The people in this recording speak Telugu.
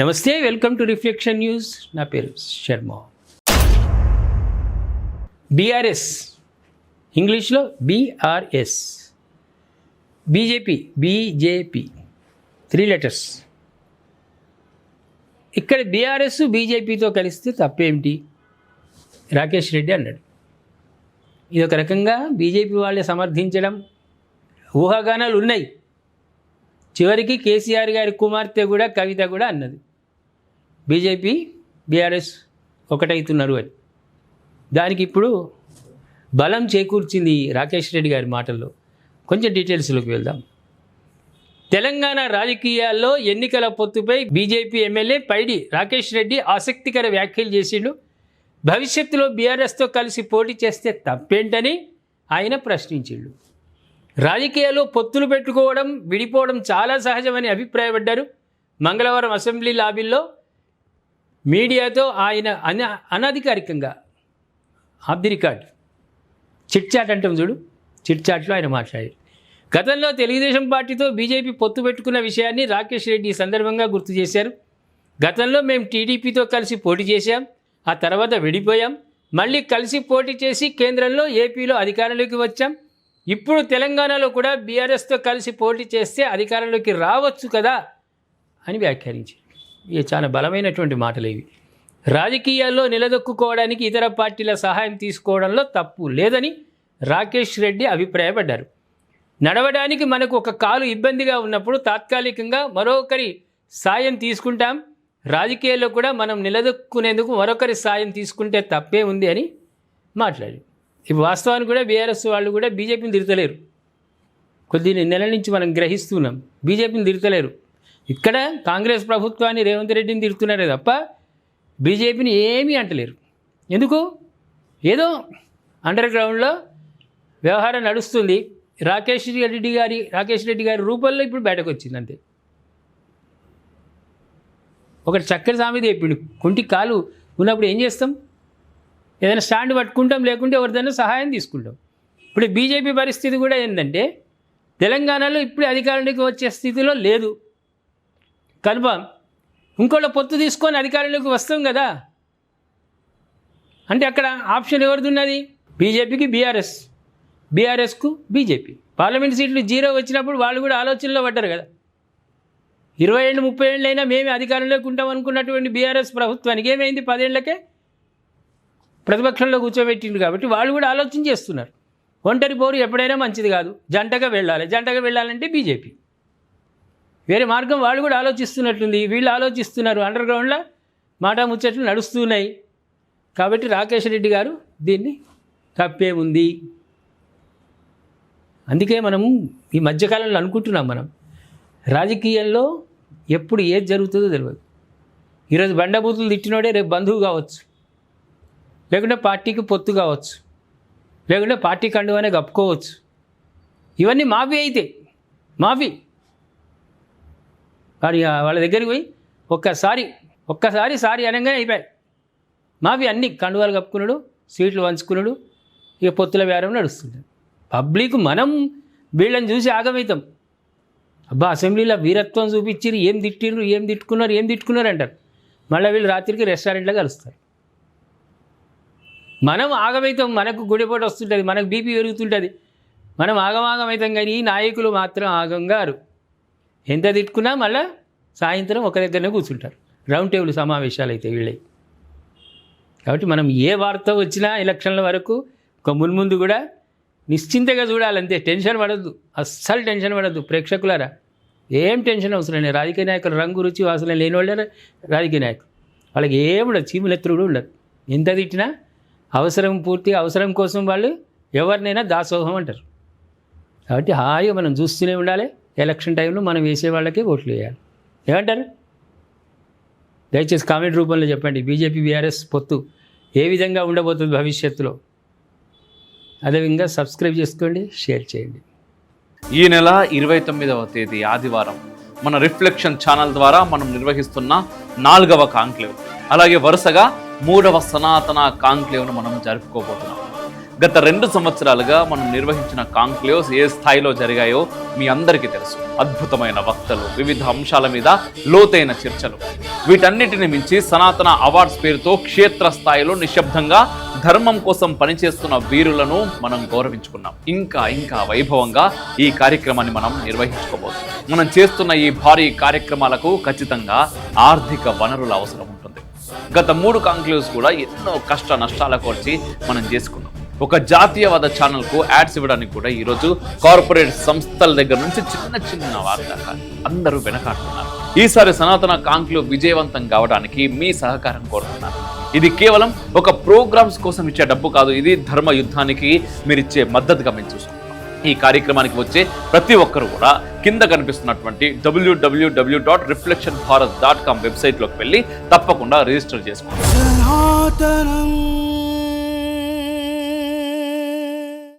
నమస్తే, వెల్కమ్ టు రిఫ్లెక్షన్ న్యూస్. నా పేరు శర్మ. బీఆర్ఎస్, ఇంగ్లీష్లో బీఆర్ఎస్, బీజేపీ 3 లెటర్స్. ఇక్కడ బీఆర్ఎస్ బీజేపీతో కలిస్తే తప్పేమిటి? రాకేష్ రెడ్డి అన్నాడు. ఇది ఒక రకంగా బీజేపీ వాళ్ళే సమర్థించడం, ఊహాగానాలు ఉన్నాయి. చివరికి కేసీఆర్ గారి కుమార్తె కూడా, కవిత కూడా అన్నది బీజేపీ బీఆర్ఎస్ ఒకటవుతున్నారు అని. దానికి ఇప్పుడు బలం చేకూర్చింది రాకేష్ రెడ్డి గారి మాటల్లో. కొంచెం డీటెయిల్స్లోకి వెళ్దాం. తెలంగాణ రాజకీయాల్లో ఎన్నికల పొత్తుపై బీజేపీ ఎమ్మెల్యే పైడి రాకేష్ రెడ్డి ఆసక్తికర వ్యాఖ్యలు చేసిండు. భవిష్యత్తులో బీఆర్ఎస్తో కలిసి పోటీ చేస్తే తప్పేంటని ఆయన ప్రశ్నించిండు. రాజకీయాల్లో పొత్తులు పెట్టుకోవడం, విడిపోవడం చాలా సహజమని అభిప్రాయపడ్డారు. మంగళవారం అసెంబ్లీ లాబీల్లో మీడియాతో ఆయన అనధికారికంగా ఆఫ్ ది రికార్డ్ చిట్చాట్ అంటాం చూడు, చిట్చాట్లో ఆయన మాట్లాడారు. గతంలో తెలుగుదేశం పార్టీతో బీజేపీ పొత్తు పెట్టుకున్న విషయాన్ని రాకేష్ రెడ్డి ఈ సందర్భంగా గుర్తు చేశారు. గతంలో మేము టీడీపీతో కలిసి పోటీ చేశాం, ఆ తర్వాత విడిపోయాం, మళ్ళీ కలిసి పోటీ చేసి కేంద్రంలో ఏపీలో అధికారంలోకి వచ్చాం. ఇప్పుడు తెలంగాణలో కూడా బీఆర్ఎస్తో కలిసి పోటీ చేస్తే అధికారంలోకి రావచ్చు కదా అని వ్యాఖ్యానించారు. ఇవి చాలా బలమైనటువంటి మాటలు ఇవి. రాజకీయాల్లో నిలదొక్కుకోవడానికి ఇతర పార్టీల సహాయం తీసుకోవడంలో తప్పు లేదని రాకేష్ రెడ్డి అభిప్రాయపడ్డారు. నడవడానికి మనకు ఒక కాలు ఇబ్బందిగా ఉన్నప్పుడు తాత్కాలికంగా మరొకరి సాయం తీసుకుంటాం. రాజకీయాల్లో కూడా మనం నిలదొక్కునేందుకు మరొకరి సాయం తీసుకుంటే తప్పే ఉంది అని మాట్లాడారు. ఇప్పుడు వాస్తవానికి కూడా బీఆర్ఎస్ వాళ్ళు కూడా బీజేపీని తిడతలేరు. కొద్ది నెలల నుంచి మనం గ్రహిస్తున్నాం, బీజేపీని తిడతలేరు. ఇక్కడ కాంగ్రెస్ ప్రభుత్వాన్ని, రేవంత్ రెడ్డిని తిడుతున్నారే తప్ప బీజేపీని ఏమీ అంటలేరు. ఎందుకు? ఏదో అండర్ గ్రౌండ్లో వ్యవహారం నడుస్తుంది. రాకేష్ రెడ్డి గారి రూపంలో ఇప్పుడు బయటకు వచ్చింది అంతే. ఒకటి చక్కటి సామెత చెప్పిండు, కుంటి కాలు ఉన్నప్పుడు ఏం చేస్తాం? ఏదైనా స్టాండ్ పట్టుకుంటాం, లేకుంటే ఎవరిదైనా సహాయం తీసుకుంటాం. ఇప్పుడు బీజేపీ పరిస్థితి కూడా ఏంటంటే తెలంగాణలో ఇప్పుడు అధికారంలోకి వచ్చే స్థితిలో లేదు. కన్ఫామ్ ఇంకోళ్ళ పొత్తు తీసుకొని అధికారంలోకి వస్తాం కదా. అంటే అక్కడ ఆప్షన్ ఎవరిది ఉన్నది? బీజేపీకి బీఆర్ఎస్, బీఆర్ఎస్కు బీజేపీ. పార్లమెంట్ సీట్లు 0 వచ్చినప్పుడు వాళ్ళు కూడా ఆలోచనలో పడ్డారు కదా. 20 ఏళ్ళు 30 ఏళ్ళు అయినా మేమే అధికారంలోకి ఉంటాం అనుకున్నటువంటి బీఆర్ఎస్ ప్రభుత్వానికి ఏమైంది? 10 ఏళ్లకే ప్రతిపక్షంలో కూర్చోబెట్టింది. కాబట్టి వాళ్ళు కూడా ఆలోచన చేస్తున్నారు. ఒంటరి పోరు ఎప్పుడైనా మంచిది కాదు, జంటగా వెళ్ళాలి. జంటగా వెళ్ళాలంటే బీజేపీ, వేరే మార్గం వాళ్ళు కూడా ఆలోచిస్తున్నట్టుంది. వీళ్ళు ఆలోచిస్తున్నారు. అండర్ గ్రౌండ్లో మాట ముచ్చట్లు నడుస్తున్నాయి. కాబట్టి రాకేష్ రెడ్డి గారు దీన్ని తప్పేముంది. అందుకే మనము ఈ మధ్యకాలంలో అనుకుంటున్నాం, మనం రాజకీయాల్లో ఎప్పుడు ఏది జరుగుతుందో తెలియదు. ఈరోజు బండబూతులు తిట్టినోడే రేపు బంధువు కావచ్చు, లేకుంటే పార్టీకి పొత్తు కావచ్చు, లేకుంటే పార్టీ కండువానే కప్పుకోవచ్చు. ఇవన్నీ మాఫీ అయితే మాఫీ. వాడి వాళ్ళ దగ్గరికి పోయి ఒక్కసారి సారీ అనగానే అయిపోయాయి మాఫీ. అన్నీ కండువాలు కప్పుకున్నాడు, సీట్లు పంచుకున్నాడు, ఇక పొత్తుల వ్యారం నడుస్తుంది. పబ్లిక్ మనం వీళ్ళని చూసి ఆగమవుతాం. అబ్బా అసెంబ్లీలో వీరత్వం చూపించిరు, ఏం తిట్టుకున్నారు అంటారు. మళ్ళీ వీళ్ళు రాత్రికి రెస్టారెంట్లో కలుస్తారు. మనం ఆగమవుతాం, మనకు గుడిపోటు వస్తుంటుంది, మనకు బీపీ పెరుగుతుంటుంది, మనం ఆగమవుతాం. కానీ ఈ నాయకులు మాత్రం ఆగంగారు. ఎంత తిట్టుకున్నా మళ్ళీ సాయంత్రం ఒక దగ్గరనే కూర్చుంటారు. రౌండ్ టేబుల్ సమావేశాలు అయితే వీళ్ళే. కాబట్టి మనం ఏ వార్త వచ్చినా ఎలక్షన్ల వరకు ఒక మున్ముందు కూడా నిశ్చింతగా చూడాలంతే. టెన్షన్ పడద్దు, అస్సలు టెన్షన్ పడద్దు. ప్రేక్షకులారా, ఏం టెన్షన్ అవసరం లేదు. రాజకీయ నాయకులు రంగు రుచి వాసన లేని వాళ్ళే రాజకీయ నాయకులు. వాళ్ళకి ఏముండదు, చీములెత్తుడు కూడా ఉండదు. ఎంత తిట్టినా అవసరం కోసం వాళ్ళు ఎవరినైనా దాసోహం అంటారు. కాబట్టి హాయిగా మనం చూస్తూనే ఉండాలి. ఎలక్షన్ టైంలో మనం వేసే వాళ్ళకే ఓట్లు వేయాలి. ఏమంటారు? దయచేసి కామెంట్ రూపంలో చెప్పండి. బీజేపీ బీఆర్ఎస్ పొత్తు ఏ విధంగా ఉండబోతుంది భవిష్యత్తులో? అదేవిధంగా సబ్స్క్రైబ్ చేసుకోండి, షేర్ చేయండి. ఈ నెల 29వ తేదీ ఆదివారం మన రిఫ్లెక్షన్ ఛానల్ ద్వారా మనం నిర్వహిస్తున్న 4వ కాంక్లేవ్, అలాగే వరుసగా 3వ సనాతన కాంక్లేవ్ను మనం జరుపుకోబోతున్నాం. గత 2 సంవత్సరాలుగా మనం నిర్వహించిన కాంక్లేవ్స్ ఏ స్థాయిలో జరిగాయో మీ అందరికీ తెలుసు. అద్భుతమైన వక్తలు, వివిధ అంశాల మీద లోతైన చర్చలు, వీటన్నిటిని మించి సనాతన అవార్డ్స్ పేరుతో క్షేత్ర స్థాయిలో నిశ్శబ్దంగా ధర్మం కోసం పనిచేస్తున్న వీరులను మనం గౌరవించుకున్నాం. ఇంకా వైభవంగా ఈ కార్యక్రమాన్ని మనం నిర్వహించుకోబోతున్నాం. మనం చేస్తున్న ఈ భారీ కార్యక్రమాలకు ఖచ్చితంగా ఆర్థిక వనరుల అవసరం ఉంటుంది. గత 3 కాంక్లేవ్స్ కూడా ఎన్నో కష్ట నష్టాల కోర్చి మనం చేసుకున్నాం. ఒక జాతీయవాద ఛానల్కు యాడ్స్ ఇవ్వడానికి కూడా ఈరోజు కార్పొరేట్ సంస్థల దగ్గర నుంచి చిన్న వారి దాకా అందరూ వెనకాడుతున్నారు. ఈసారి సనాతన కాంక్లేవ్ విజయవంతం కావడానికి మీ సహకారం కోరుతున్నారు. ఇది కేవలం ఒక ప్రోగ్రామ్స్ కోసం ఇచ్చే డబ్బు కాదు, ఇది ధర్మ యుద్ధానికి మీరిచ్చే మద్దతుగా మేము చూస్తాం. ఈ కార్యక్రమానికి వచ్చే ప్రతి ఒక్కరు కూడా కింద కనిపిస్తున్నటువంటి www.reflectionbharat.com వెబ్సైట్లోకి వెళ్ళి తప్పకుండా రిజిస్టర్ చేసుకోండి.